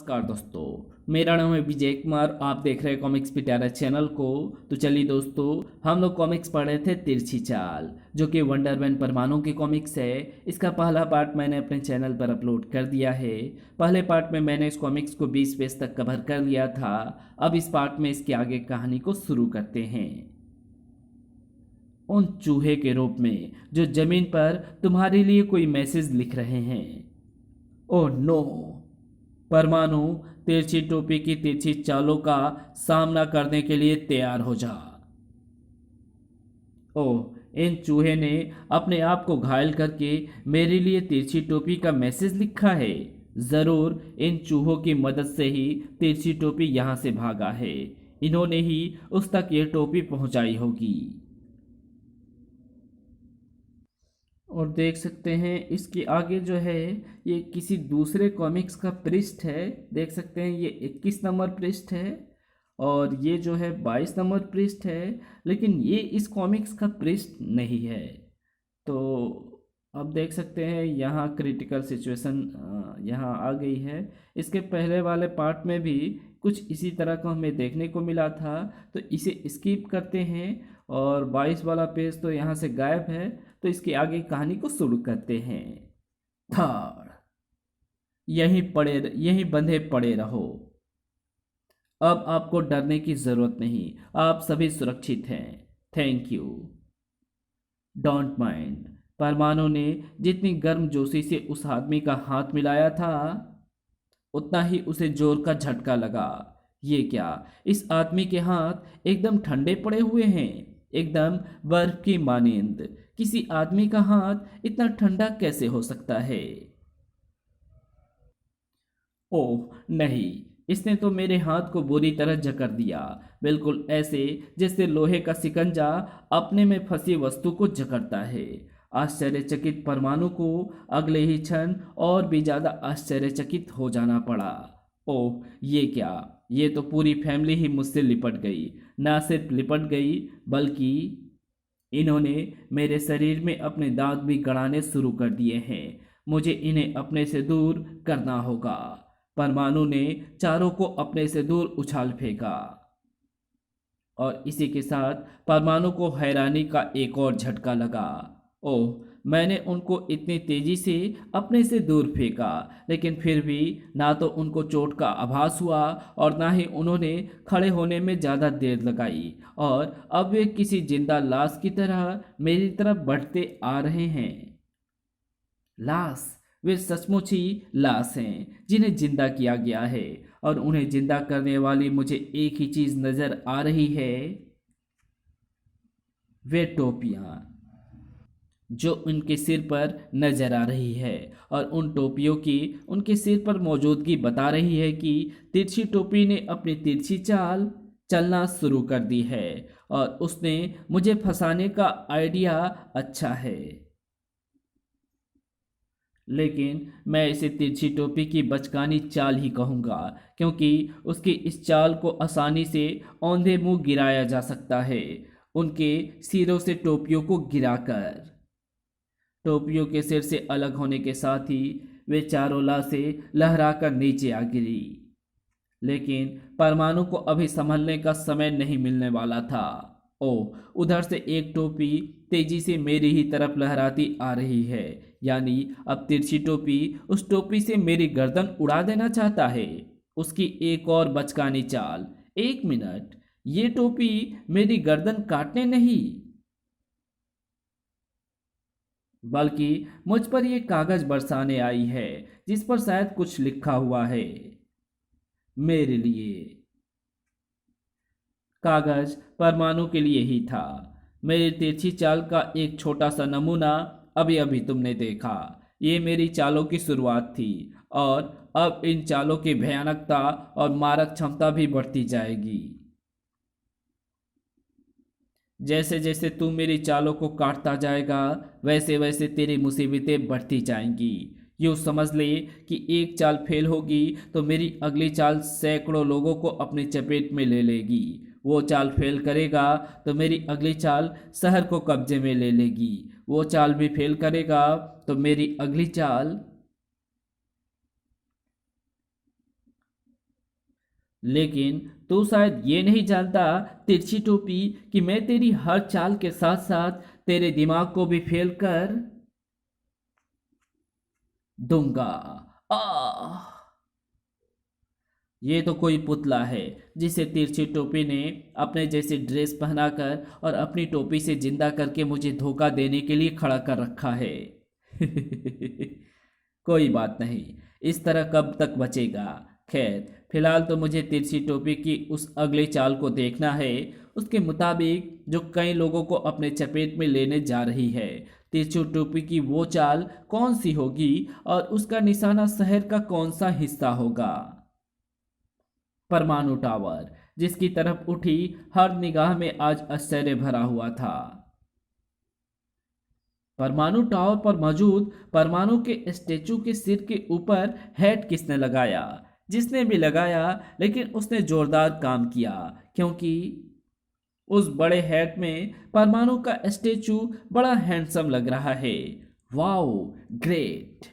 नमस्कार दोस्तों, मेरा नाम है विजय कुमार। आप देख रहे हैं कॉमिक्स पिटारा चैनल को। तो चलिए दोस्तों, हम लोग कॉमिक्स पढ़ रहे थे तिरछी चाल, जो कि वंडरमैन परमाणु की कॉमिक्स है। इसका पहला पार्ट मैंने अपने चैनल पर अपलोड कर दिया है। पहले पार्ट में मैंने इस कॉमिक्स को 20 पेज तक कवर कर लिया था। अब इस पार्ट में इसके आगे कहानी को शुरू करते हैं। उन चूहे के रूप में जो जमीन पर तुम्हारे लिए कोई मैसेज लिख रहे हैं। Oh no! परमाणु, तिरछी टोपी की तिरछी चालों का सामना करने के लिए तैयार हो जा। ओह, इन चूहे ने अपने आप को घायल करके मेरे लिए तिरछी टोपी का मैसेज लिखा है। जरूर इन चूहों की मदद से ही तिरछी टोपी यहाँ से भागा है। इन्होंने ही उस तक ये टोपी पहुंचाई होगी। और देख सकते हैं इसके आगे जो है ये किसी दूसरे कॉमिक्स का पृष्ठ है। देख सकते हैं ये 21 नंबर पृष्ठ है और ये जो है 22 नंबर पृष्ठ है, लेकिन ये इस कॉमिक्स का पृष्ठ नहीं है। तो अब देख सकते हैं यहाँ क्रिटिकल सिचुएशन यहाँ आ गई है। इसके पहले वाले पार्ट में भी कुछ इसी तरह का हमें देखने को मिला था, तो इसे स्किप करते हैं और 22 वाला पेज तो यहाँ से गायब है। तो इसके आगे कहानी को शुरू करते हैं। थर्ड, यहीं बंधे पड़े रहो। अब आपको डरने की जरूरत नहीं, आप सभी सुरक्षित हैं। Thank you. Don't mind. परमाणु ने जितनी गर्मजोशी से उस आदमी का हाथ मिलाया था, उतना ही उसे जोर का झटका लगा। ये क्या, इस आदमी के हाथ एकदम ठंडे पड़े हुए हैं, एकदम बर्फ की मानिंद। किसी आदमी का हाथ इतना ठंडा कैसे हो सकता है? ओह नहीं, इसने तो मेरे हाथ को बुरी तरह जकड़ दिया, बिल्कुल ऐसे जैसे लोहे का सिकंजा अपने में फंसी वस्तु को जकड़ता है। आश्चर्यचकित परमाणु को अगले ही क्षण और भी ज्यादा आश्चर्यचकित हो जाना पड़ा। ओह ये क्या, ये तो पूरी फैमिली ही मुझसे लिपट गई। ना सिर्फ लिपट गई, बल्कि इन्होंने मेरे शरीर में अपने दांत भी गड़ाने शुरू कर दिए हैं। मुझे इन्हें अपने से दूर करना होगा। परमाणु ने चारों को अपने से दूर उछाल फेंका और इसी के साथ परमाणु को हैरानी का एक और झटका लगा। ओह, मैंने उनको इतनी तेजी से अपने से दूर फेंका, लेकिन फिर भी ना तो उनको चोट का आभास हुआ और ना ही उन्होंने खड़े होने में ज़्यादा देर लगाई, और अब वे किसी जिंदा लाश की तरह मेरी तरफ बढ़ते आ रहे हैं। लाश? वे सचमुच ही लाश हैं जिन्हें जिंदा किया गया है, और उन्हें जिंदा करने वाली मुझे एक ही चीज नजर आ रही है, वे टोपियां जो उनके सिर पर नजर आ रही है। और उन टोपियों की उनके सिर पर मौजूदगी बता रही है कि तिरछी टोपी ने अपनी तिरछी चाल चलना शुरू कर दी है, और उसने मुझे फंसाने का आइडिया अच्छा है। लेकिन मैं इसे तिरछी टोपी की बचकानी चाल ही कहूँगा, क्योंकि उसकी इस चाल को आसानी से औंधे मुंह गिराया जा सकता है, उनके सिरों से टोपियों को गिराकर। टोपियों के सिर से अलग होने के साथ ही वे चारों लाशें लहराकर नीचे आ गिरी। लेकिन परमाणु को अभी संभलने का समय नहीं मिलने वाला था। ओह, उधर से एक टोपी तेजी से मेरी ही तरफ लहराती आ रही है। यानी अब तिरछी टोपी उस टोपी से मेरी गर्दन उड़ा देना चाहता है। उसकी एक और बचकानी चाल। एक मिनट, ये टोपी मेरी गर्दन काटने नहीं, बल्कि मुझ पर ये कागज बरसाने आई है, जिस पर शायद कुछ लिखा हुआ है मेरे लिए। कागज परमाणु के लिए ही था। मेरी तिरछी चाल का एक छोटा सा नमूना अभी अभी तुमने देखा। ये मेरी चालों की शुरुआत थी, और अब इन चालों की भयानकता और मारक क्षमता भी बढ़ती जाएगी। जैसे जैसे तू मेरी चालों को काटता जाएगा, वैसे वैसे तेरी मुसीबतें बढ़ती जाएंगी। यूँ समझ ले कि एक चाल फेल होगी तो मेरी अगली चाल सैकड़ों लोगों को अपनी चपेट में ले लेगी। वो चाल फेल करेगा तो मेरी अगली चाल शहर को कब्जे में ले लेगी। वो चाल भी फेल करेगा तो मेरी अगली चाल लेकिन तू शायद ये नहीं जानता तिरछी टोपी कि मैं तेरी हर चाल के साथ साथ तेरे दिमाग को भी फेल कर दूंगा। आह! ये तो कोई पुतला है जिसे तिरछी टोपी ने अपने जैसी ड्रेस पहनाकर और अपनी टोपी से जिंदा करके मुझे धोखा देने के लिए खड़ा कर रखा है। कोई बात नहीं, इस तरह कब तक बचेगा। खैर, फिलहाल तो मुझे तिरछी टोपी की उस अगली चाल को देखना है, उसके मुताबिक जो कई लोगों को अपने चपेट में लेने जा रही है। तिरछी टोपी की वो चाल कौन सी होगी और उसका निशाना शहर का कौन सा हिस्सा होगा। परमाणु टावर, जिसकी तरफ उठी हर निगाह में आज आश्चर्य भरा हुआ था। परमाणु टावर पर मौजूद परमाणु के स्टेचू के सिर के ऊपर हेड किसने लगाया? जिसने भी लगाया, लेकिन उसने जोरदार काम किया, क्योंकि उस बड़े हेड में परमाणु का स्टेचू बड़ा हैंडसम लग रहा है। Wow, great!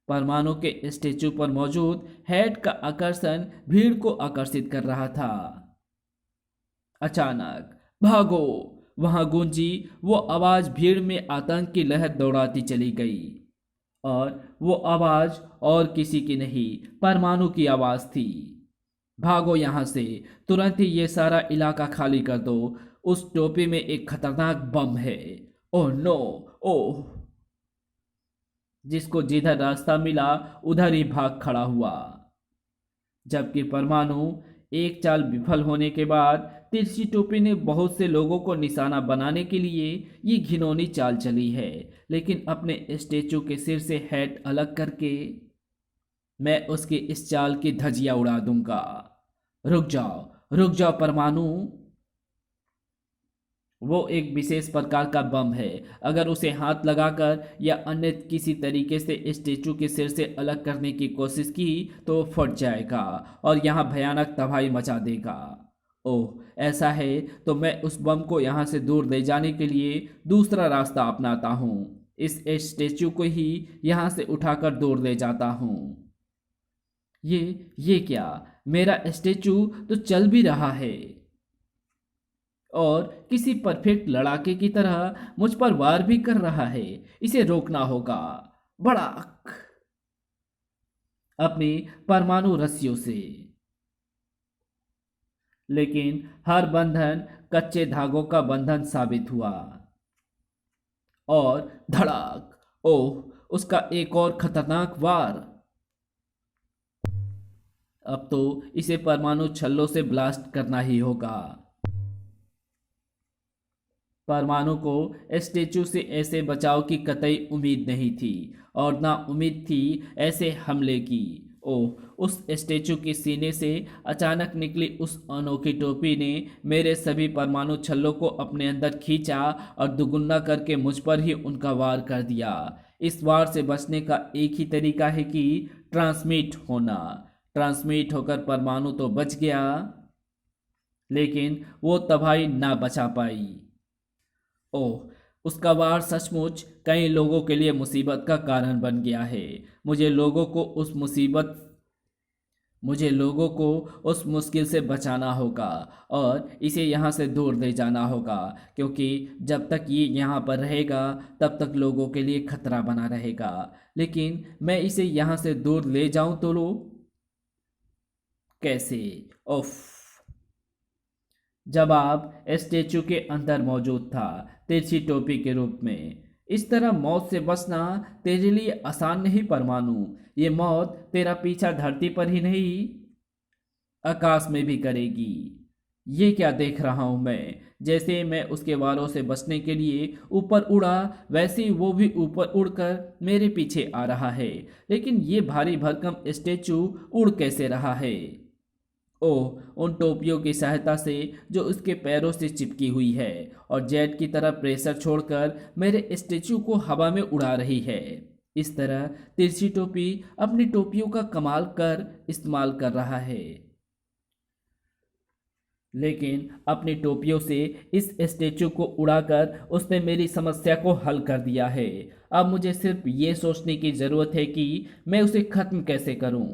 परमाणु के स्टेचू पर मौजूद हेड का आकर्षण भीड़ को आकर्षित कर रहा था। अचानक भागो, वहां गूंजी वो आवाज, भीड़ में आतंक की लहर दौड़ाती चली गई। और वो आवाज और किसी की नहीं, परमाणु की आवाज थी। भागो यहां से, तुरंत ही ये सारा इलाका खाली कर दो, उस टोपी में एक खतरनाक बम है। Oh no! ओह! जिसको जिधर रास्ता मिला उधर ही भाग खड़ा हुआ। जबकि परमाणु एक चाल विफल होने के बाद तिरछी टोपी ने बहुत से लोगों को निशाना बनाने के लिए ये घिनौनी चाल चली है, लेकिन अपने स्टेचू के सिर से हेड अलग करके मैं उसकी इस चाल की धज्जियां उड़ा दूंगा। रुक जाओ परमाणु! वो एक विशेष प्रकार का बम है। अगर उसे हाथ लगाकर या अन्य किसी तरीके से स्टेचू के सिर से अलग करने की कोशिश की तो वो फट जाएगा और यहाँ भयानक तबाही मचा देगा। ओह, ऐसा है तो मैं उस बम को यहाँ से दूर ले जाने के लिए दूसरा रास्ता अपनाता हूँ। इस स्टेचू को ही यहाँ से उठाकर दूर ले जाता हूँ। ये क्या? मेरा स्टेचू तो चल भी रहा है और किसी परफेक्ट लड़ाके की तरह मुझ पर वार भी कर रहा है। इसे रोकना होगा। बड़ाक! अपनी परमाणु रस्सियों से। लेकिन हर बंधन कच्चे धागों का बंधन साबित हुआ। और धड़ाक! ओह, उसका एक और खतरनाक वार। अब तो इसे परमाणु छल्लों से ब्लास्ट करना ही होगा। परमाणु को स्टेचू से ऐसे बचाव की कतई उम्मीद नहीं थी और ना उम्मीद थी ऐसे हमले की। ओह, उस स्टेचू के सीने से अचानक निकली उस अनोखी टोपी ने मेरे सभी परमाणु छल्लों को अपने अंदर खींचा और दुगुना करके मुझ पर ही उनका वार कर दिया। इस वार से बचने का एक ही तरीका है कि ट्रांसमिट होना। ट्रांसमिट होकर परमाणु तो बच गया, लेकिन वो तबाही ना बचा पाई। ओह, उसका वार सचमुच कई लोगों के लिए मुसीबत का कारण बन गया है। मुझे लोगों को उस मुश्किल से बचाना होगा और इसे यहाँ से दूर ले जाना होगा, क्योंकि जब तक ये यहाँ पर रहेगा तब तक लोगों के लिए खतरा बना रहेगा। लेकिन मैं इसे यहाँ से दूर ले जाऊं तो कैसे? उफ! जब आप स्टेचू के अंदर मौजूद था तिरछी टोपी के रूप में, इस तरह मौत से बचना तेरे लिए आसान नहीं परमाणु। ये मौत तेरा पीछा धरती पर ही नहीं, आकाश में भी करेगी। ये क्या देख रहा हूं मैं? जैसे मैं उसके वारों से बचने के लिए ऊपर उड़ा, वैसे ही वो भी ऊपर उड़कर मेरे पीछे आ रहा है। लेकिन ये भारी भरकम स्टेचू उड़ कैसे रहा है? ओह, उन टोपियों की सहायता से जो उसके पैरों से चिपकी हुई है और जेट की तरह प्रेशर छोड़कर मेरे स्टेचू को हवा में उड़ा रही है। इस तरह तिरछी टोपी अपनी टोपियों का कमाल कर इस्तेमाल कर रहा है, लेकिन अपनी टोपियों से इस स्टेचू को उड़ाकर उसने मेरी समस्या को हल कर दिया है। अब मुझे सिर्फ ये सोचने की ज़रूरत है कि मैं उसे ख़त्म कैसे करूं।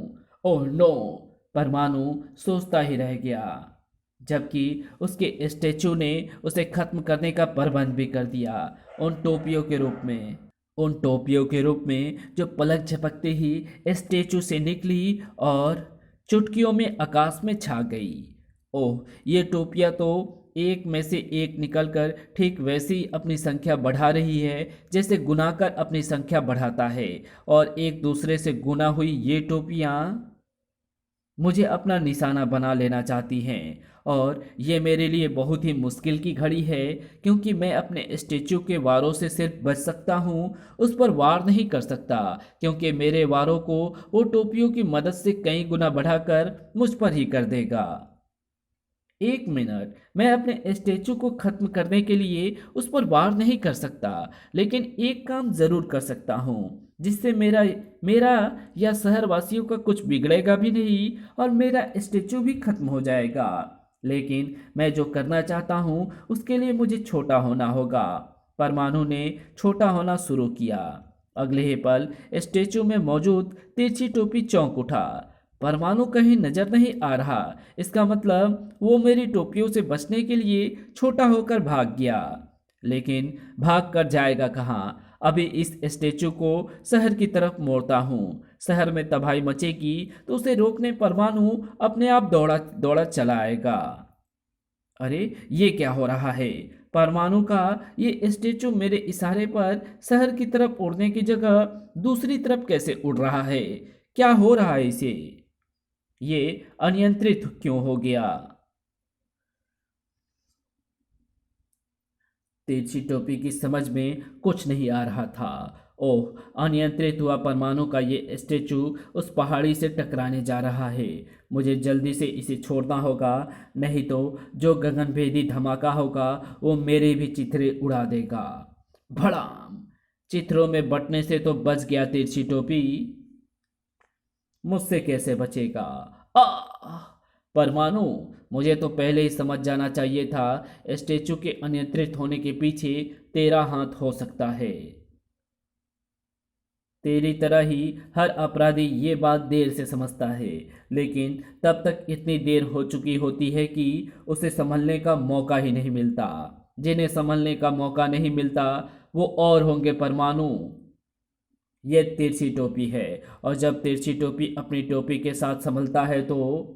Oh no! परमाणु सोचता ही रह गया, जबकि उसके स्टैचू ने उसे खत्म करने का प्रबंध भी कर दिया, उन टोपियों के रूप में। उन टोपियों के रूप में जो पलक झपकते ही स्टैचू से निकली और चुटकियों में आकाश में छा गई। ओह, ये टोपियाँ तो एक में से एक निकलकर ठीक वैसे ही अपनी संख्या बढ़ा रही है जैसे गुनाकर अपनी संख्या बढ़ाता है, और एक दूसरे से गुना हुई ये टोपियाँ मुझे अपना निशाना बना लेना चाहती हैं। और ये मेरे लिए बहुत ही मुश्किल की घड़ी है, क्योंकि मैं अपने स्टैचू के वारों से सिर्फ बच सकता हूँ, उस पर वार नहीं कर सकता, क्योंकि मेरे वारों को वो टोपियों की मदद से कई गुना बढ़ाकर मुझ पर ही कर देगा। 1 मिनट, मैं अपने स्टैचू को खत्म करने के लिए उस पर वार नहीं कर सकता, लेकिन एक काम जरूर कर सकता हूँ जिससे मेरा मेरा या शहरवासियों का कुछ बिगड़ेगा भी नहीं और मेरा स्टैचू भी खत्म हो जाएगा। लेकिन मैं जो करना चाहता हूँ उसके लिए मुझे छोटा होना होगा। परमाणु ने छोटा होना शुरू किया। अगले ही पल स्टैचू में मौजूद तिरछी टोपी चौंक उठा। परमाणु कहीं नजर नहीं आ रहा, इसका मतलब वो मेरी टोपियों से बचने के लिए छोटा होकर भाग गया। लेकिन भाग कर जाएगा कहाँ? अभी इस स्टैचू को शहर की तरफ मोड़ता हूँ। शहर में तबाही मचेगी तो उसे रोकने परमाणु अपने आप दौड़ा दौड़ा चला आएगा। अरे, ये क्या हो रहा है? परमाणु का ये स्टैचू मेरे इशारे पर शहर की तरफ उड़ने की जगह दूसरी तरफ कैसे उड़ रहा है? क्या हो रहा है इसे? ये अनियंत्रित क्यों हो गया? तिरछी टोपी की समझ में कुछ नहीं आ रहा था। ओह, अनियंत्रित हुआ परमाणु का ये स्टैचू उस पहाड़ी से टकराने जा रहा है। मुझे जल्दी से इसे छोड़ना होगा, नहीं तो जो गगनभेदी धमाका होगा वो मेरे भी चिथड़े उड़ा देगा। भड़ाम! चित्रों में बटने से तो बच गया तिरछी टोपी, मुझसे कैसे बचेगा? आ! परमाणु, मुझे तो पहले ही समझ जाना चाहिए था स्टैचू के अनियंत्रित होने के पीछे तेरा हाथ हो सकता है। तेरी तरह ही हर अपराधी ये बात देर से समझता है, लेकिन तब तक इतनी देर हो चुकी होती है कि उसे संभलने का मौका ही नहीं मिलता। जिन्हें संभलने का मौका नहीं मिलता वो और होंगे परमाणु। ये तिरछी टोपी है, और जब तिरछी टोपी अपनी टोपी के साथ संभलता है तो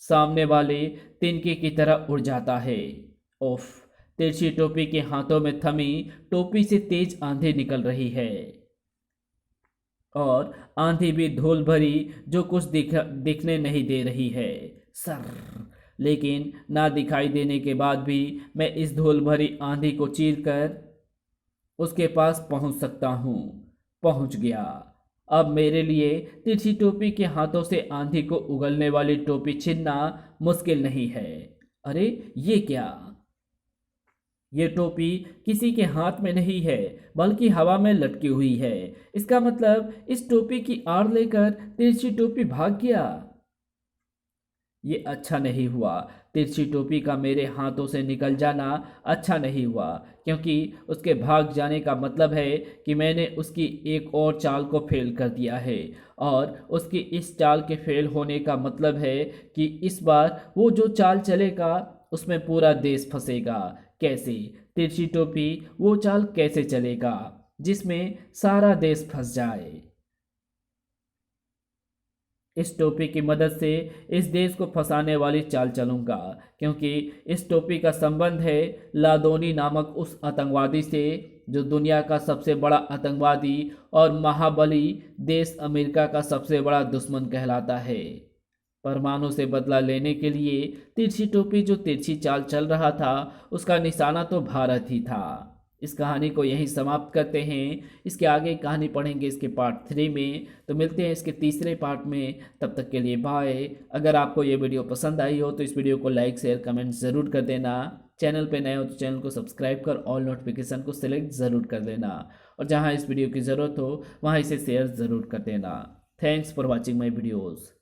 सामने वाले तिनके की तरह उड़ जाता है। उफ! तिरछी टोपी के हाथों में थमी टोपी से तेज आंधी निकल रही है, और आंधी भी धूल भरी जो कुछ दिखने नहीं दे रही है। सर! लेकिन ना दिखाई देने के बाद भी मैं इस धूल भरी आंधी को चीरकर उसके पास पहुंच सकता हूं। पहुंच गया। अब मेरे लिए तिरछी टोपी के हाथों से आंधी को उगलने वाली टोपी छीनना मुश्किल नहीं है। अरे, ये क्या? ये टोपी किसी के हाथ में नहीं है, बल्कि हवा में लटकी हुई है। इसका मतलब इस टोपी की आड़ लेकर तिरछी टोपी भाग गया। ये अच्छा नहीं हुआ। तिरछी टोपी का मेरे हाथों से निकल जाना अच्छा नहीं हुआ, क्योंकि उसके भाग जाने का मतलब है कि मैंने उसकी एक और चाल को फेल कर दिया है, और उसकी इस चाल के फेल होने का मतलब है कि इस बार वो जो चाल चलेगा उसमें पूरा देश फंसेगा। कैसे? तिरछी टोपी वो चाल कैसे चलेगा जिसमें सारा देश फंस जाए? इस टोपी की मदद से इस देश को फंसाने वाली चाल चलूंगा, क्योंकि इस टोपी का संबंध है लादोनी नामक उस आतंकवादी से जो दुनिया का सबसे बड़ा आतंकवादी और महाबली देश अमेरिका का सबसे बड़ा दुश्मन कहलाता है। परमाणु से बदला लेने के लिए तिरछी टोपी जो तिरछी चाल चल रहा था उसका निशाना तो भारत ही था। इस कहानी को यहीं समाप्त करते हैं। इसके आगे कहानी पढ़ेंगे इसके पार्ट 3 में, तो मिलते हैं इसके तीसरे पार्ट में। तब तक के लिए बाय। अगर आपको ये वीडियो पसंद आई हो तो इस वीडियो को लाइक शेयर कमेंट ज़रूर कर देना। चैनल पे नए हो तो चैनल को सब्सक्राइब कर ऑल नोटिफिकेशन को सिलेक्ट ज़रूर कर देना, और जहाँ इस वीडियो की ज़रूरत हो वहाँ इसे शेयर ज़रूर कर देना। Thanks for watching my videos.